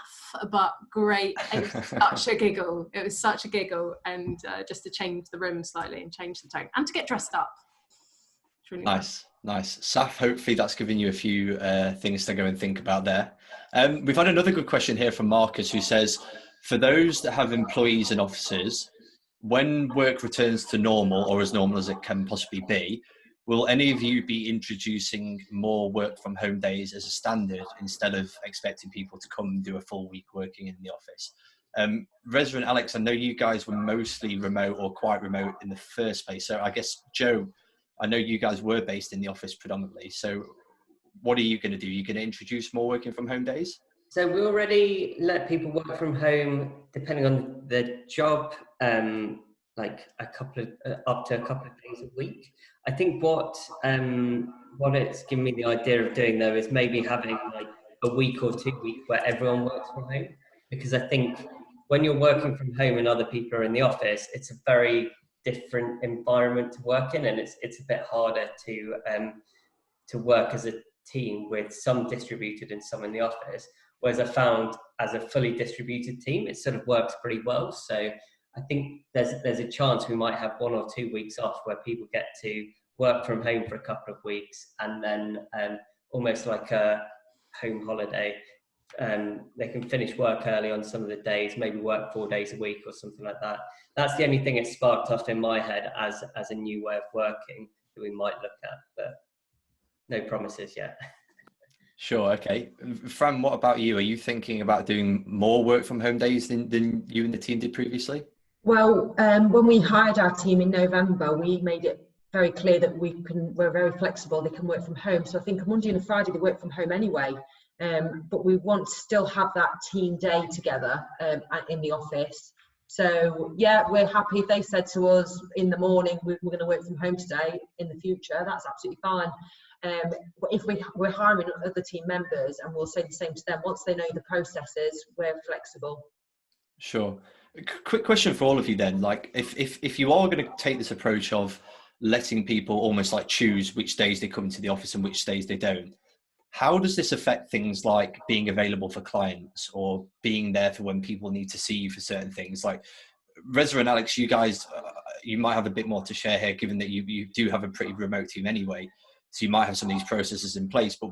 but great. It was such a giggle. It was such a giggle, and just to change the room slightly and change the tone, and to get dressed up. Really nice. Saf, hopefully that's given you a few things to go and think about there. We've had another good question here from Marcus, who says, for those that have employees and officers, when work returns to normal, or as normal as it can possibly be, will any of you be introducing more work from home days as a standard, instead of expecting people to come and do a full week working in the office? Reza and Alex, I know you guys were mostly remote, or quite remote in the first place. So I guess, Joe, I know you guys were based in the office predominantly. So what are you going to do? Are you going to introduce more working from home days? So we already let people work from home, depending on the job, like up to a couple of days a week. I think what it's given me the idea of doing, though, is maybe having like a week or 2 weeks where everyone works from home, because I think when you're working from home and other people are in the office, it's a very different environment to work in, and it's a bit harder to work as a team with some distributed and some in the office. Whereas I found, as a fully distributed team, it sort of works pretty well. So I think there's a chance we might have 1 or 2 weeks off where people get to work from home for a couple of weeks, and then almost like a home holiday. They can finish work early on some of the days, maybe work 4 days a week or something like that. That's the only thing it sparked off in my head as a new way of working that we might look at, but no promises yet. Sure, okay. Fran, what about you? Are you thinking about doing more work from home days than you and the team did previously? Well, when we hired our team in November, we made it very clear that we're very flexible. They can work from home. So I think a Monday and a Friday they work from home anyway. But we want to still have that team day together in the office. So yeah, we're happy if they said to us in the morning, we're going to work from home today. In the future, that's absolutely fine. But if we're hiring other team members, and we'll say the same to them, once they know the processes, we're flexible. Sure. Quick question for all of you then. Like, if you are going to take this approach of letting people almost like choose which days they come into the office and which days they don't, how does this affect things like being available for clients, or being there for when people need to see you for certain things? Like, Reza and Alex, you guys, you might have a bit more to share here, given that you do have a pretty remote team anyway. So you might have some of these processes in place, but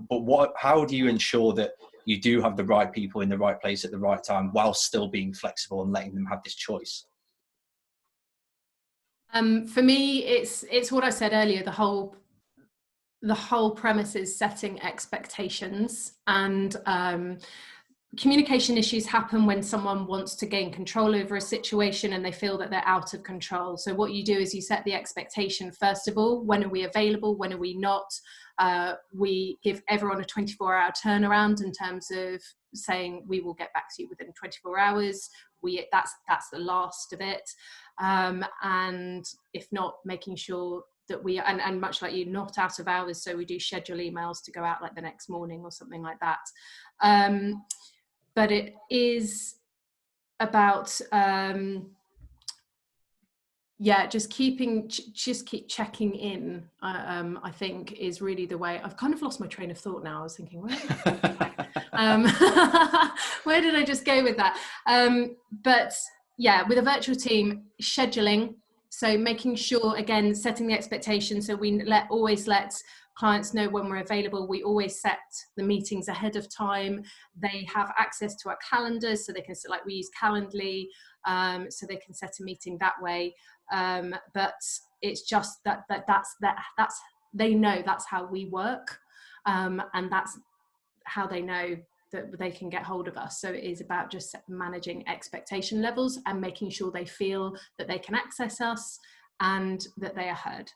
how do you ensure that you do have the right people in the right place at the right time, while still being flexible and letting them have this choice? For me, it's what I said earlier. The whole premise is setting expectations, and communication issues happen when someone wants to gain control over a situation and they feel that they're out of control. So what you do is you set the expectation, first of all, when are we available, when are we not? We give everyone a 24-hour turnaround in terms of saying we will get back to you within 24 hours. That's the last of it. And if not, making sure that we, and much like you, not out of hours, so we do schedule emails to go out like the next morning or something like that. But it is about just keep checking in, I think, is really the way. I've kind of lost my train of thought now. I was thinking, where did I just go with that? But yeah, with a virtual team, scheduling, so making sure, again, setting the expectation, so we always let clients know when we're available. We always set the meetings ahead of time. They have access to our calendars, so they can, like, we use Calendly, so they can set a meeting that way. But it's just that's they know that's how we work, and that's how they know that they can get hold of us. So it is about just managing expectation levels and making sure they feel that they can access us and that they are heard.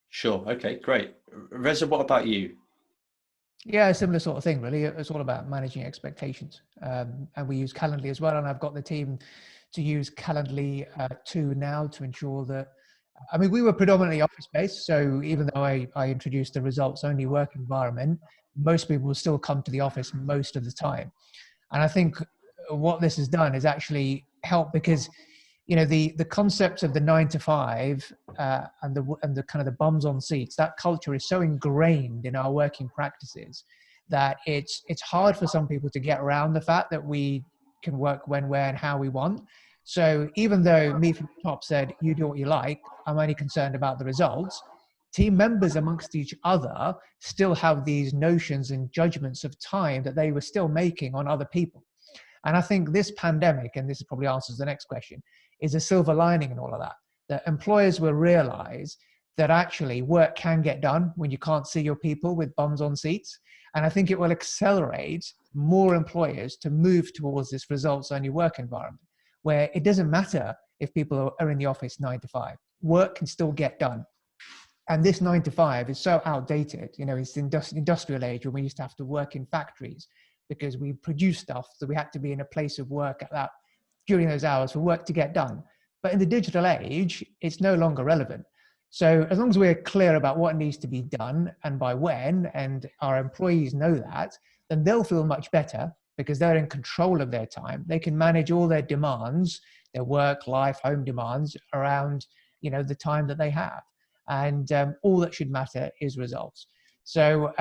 Sure. Okay, great. Reza, what about you? Yeah, a similar sort of thing, really. It's all about managing expectations. And we use Calendly as well. And I've got the team to use Calendly too now to ensure that, I mean, we were predominantly office-based. So even though I introduced the results-only work environment, most people will still come to the office most of the time. And I think what this has done is actually help, because you know, the concept of the 9 to 5 and the kind of the bums on seats, that culture is so ingrained in our working practices that it's hard for some people to get around the fact that we can work when, where, and how we want. So even though me from the top said, you do what you like, I'm only concerned about the results, team members amongst each other still have these notions and judgments of time that they were still making on other people. And I think this pandemic, and this probably answers the next question, is a silver lining in all of that, that employers will realize that actually work can get done when you can't see your people with bums on seats. And I think it will accelerate more employers to move towards this results-only work environment, where it doesn't matter if people are in the office 9 to 5. Work can still get done. And this 9 to 5 is so outdated. You know, it's the industrial age when we used to have to work in factories because we produce stuff, so we had to be in a place of work at that during those hours for work to get done. But in the digital age, it's no longer relevant. So as long as we're clear about what needs to be done and by when, and our employees know that, then they'll feel much better because they're in control of their time. They can manage all their demands, their work, life, home demands around, you know, the time that they have. And all that should matter is results. So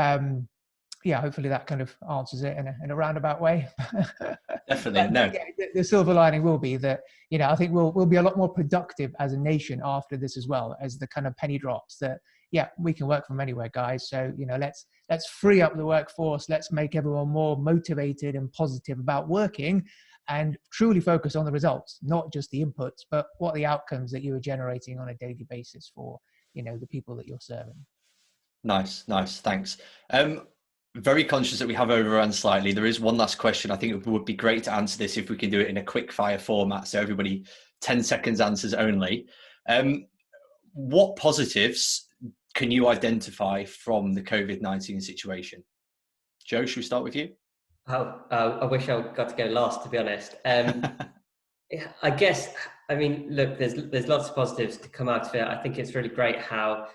yeah, hopefully that kind of answers it in a roundabout way. Definitely, no. Yeah, the silver lining will be that, you know, I think we'll be a lot more productive as a nation after this as well, as the kind of penny drops that, yeah, we can work from anywhere, guys. So, you know, let's free up the workforce. Let's make everyone more motivated and positive about working and truly focus on the results, not just the inputs, but what the outcomes that you are generating on a daily basis for, you know, the people that you're serving. Nice, thanks. Very conscious that we have overrun slightly. There is one last question. I think it would be great to answer this if we can do it in a quick fire format, so everybody 10 seconds answers only. What positives can you identify from the COVID-19 situation? Joe, should we start with you? I wish I got to go last, to be honest. I guess, I mean, look, there's lots of positives to come out of it. I think it's really great how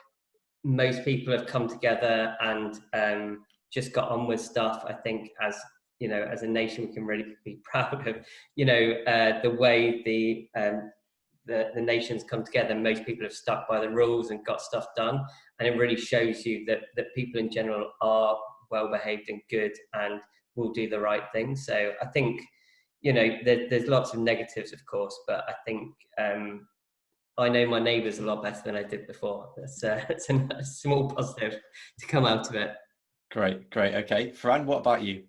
most people have come together and just got on with stuff. I think, as you know, as a nation, we can really be proud of, you know, the way the nations come together. Most people have stuck by the rules and got stuff done, and it really shows you that people in general are well behaved and good and will do the right thing. So I think, you know, there's lots of negatives, of course, but I think I know my neighbours a lot better than I did before. It's a small positive to come out of it. Great. Okay. Fran, what about you?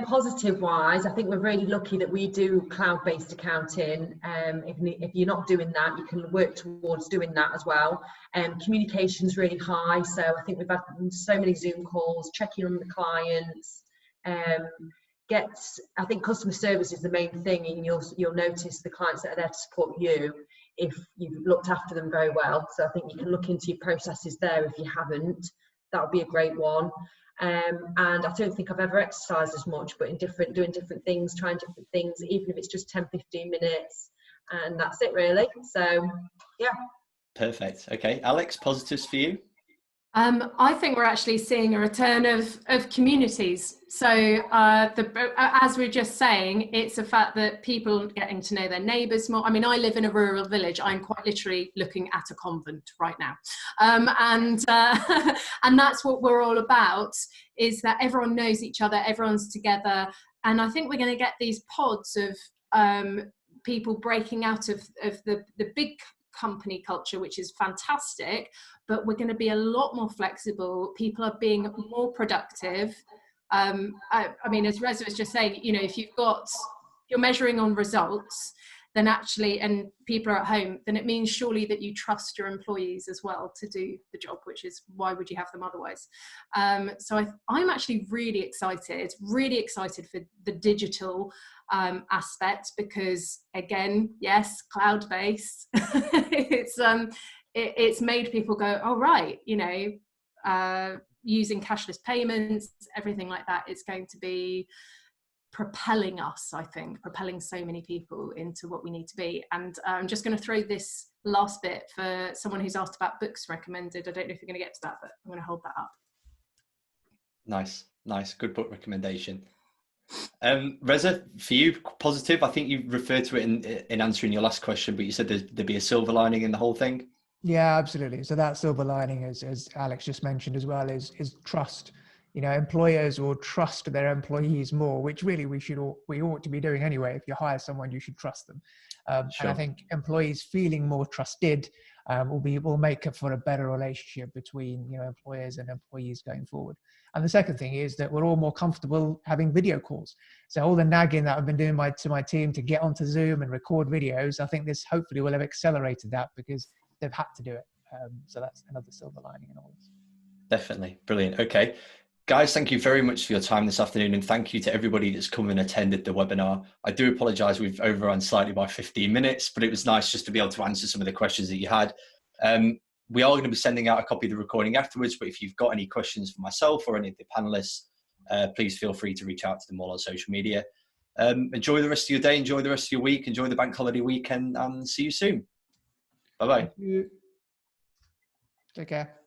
Positive wise, I think we're really lucky that we do cloud-based accounting. If you're not doing that, you can work towards doing that as well. Communication's really high, so I think we've had so many Zoom calls, checking on the clients. I think customer service is the main thing, and you'll notice the clients that are there to support you if you've looked after them very well. So I think you can look into your processes there if you haven't. That would be a great one. And I don't think I've ever exercised as much, but doing different things, trying different things, even if it's just 10-15 minutes, and that's it really. So yeah. Perfect. Okay, Alex, positives for you? I think we're actually seeing a return of communities. So as we we're just saying, it's a fact that people getting to know their neighbours more. I mean, I live in a rural village. I'm quite literally looking at a convent right now. And that's what we're all about, is that everyone knows each other, everyone's together. And I think we're going to get these pods of people breaking out of the big company culture, which is fantastic, but we're going to be a lot more flexible. People are being more productive. I mean, as Reza was just saying, you know, if you're measuring on results, then actually, and people are at home, then it means surely that you trust your employees as well to do the job, which is why would you have them otherwise? So I'm actually really excited for the digital aspect, because again, yes, cloud-based, it's made people go, oh right, you know, using cashless payments, everything like that, it's going to be propelling us, I think, propelling so many people into what we need to be. And I'm just going to throw this last bit for someone who's asked about books recommended. I don't know if you're going to get to that, but I'm going to hold that up. Nice, good book recommendation. Reza, for you, positive? I think you referred to it in answering your last question, but you said there'd be a silver lining in the whole thing. Yeah, absolutely. So that silver lining, as Alex just mentioned as well, is trust. You know, employers will trust their employees more, which really we ought to be doing anyway. If you hire someone, you should trust them. Sure. And I think employees feeling more trusted will make up for a better relationship between, you know, employers and employees going forward. And the second thing is that we're all more comfortable having video calls. So all the nagging that I've been doing to my team to get onto Zoom and record videos, I think this hopefully will have accelerated that, because they've had to do it. So that's another silver lining in all this. Definitely. Brilliant. Okay. Guys, thank you very much for your time this afternoon, and thank you to everybody that's come and attended the webinar. I do apologise, we've overrun slightly by 15 minutes, but it was nice just to be able to answer some of the questions that you had. We are going to be sending out a copy of the recording afterwards, but if you've got any questions for myself or any of the panellists, please feel free to reach out to them all on social media. Enjoy the rest of your day, enjoy the rest of your week, enjoy the bank holiday weekend, and see you soon. Bye-bye. Take care.